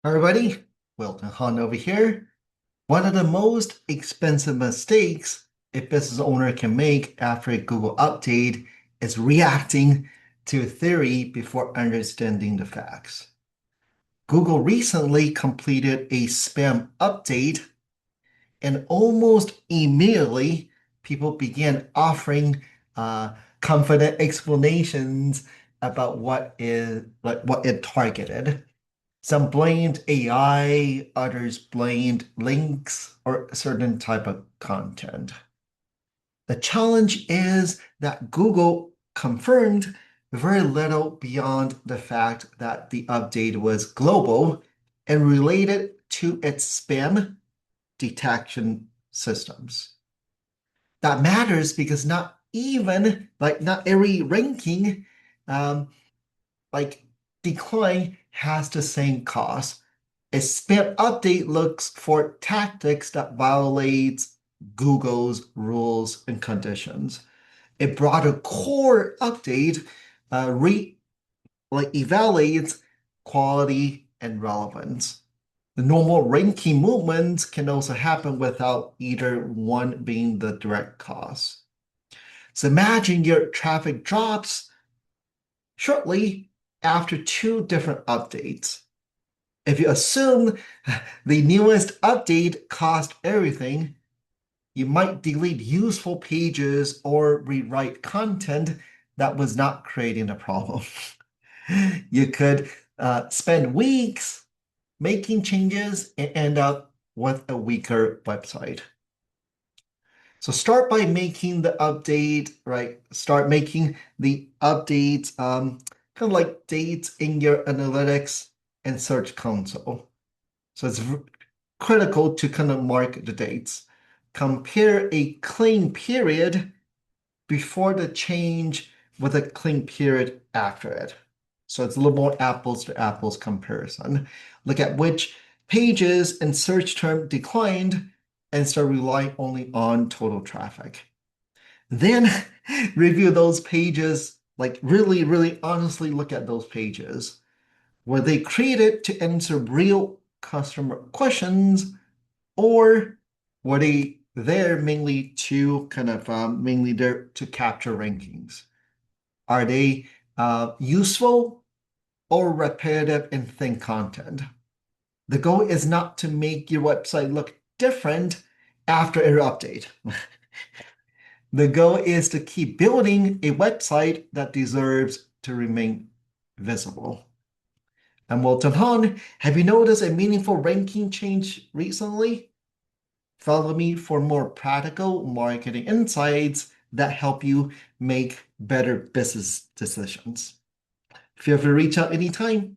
Hi everybody, Wilton Han over here. One of the most expensive mistakes a business owner can make after a Google update is reacting to a theory before understanding the facts. Google recently completed a spam update, and almost immediately people began offering confident explanations about what it targeted. Some blamed AI, others blamed links or a certain type of content. The challenge is that Google confirmed very little beyond the fact that the update was global and related to its spam detection systems. That matters because not every ranking um, like decline has the same cost. A spam update looks for tactics that violates Google's rules and conditions. A broader core update re evaluates quality and relevance. The normal ranking movements can also happen without either one being the direct cause. So imagine your traffic drops shortly after two different updates. If you assume the newest update cost everything, you might delete useful pages or rewrite content that was not creating a problem. You could spend weeks making changes and end up with a weaker website. So start by making the update, right? Start making the updates, kind of like dates in your analytics and search console. So it's critical to kind of mark the dates. Compare a clean period before the change with a clean period after it. So it's a little more apples to apples comparison. Look at which pages and search term declined and start relying only on total traffic. Then review those pages, like really, really honestly look at those pages. Were they created to answer real customer questions, or were they there mainly there to capture rankings? Are they useful or repetitive and thin content? The goal is not to make your website look different after every update. The goal is to keep building a website that deserves to remain visible. I'm Walton Han. Have you noticed a meaningful ranking change recently? Follow me for more practical marketing insights that help you make better business decisions. Feel free to reach out anytime.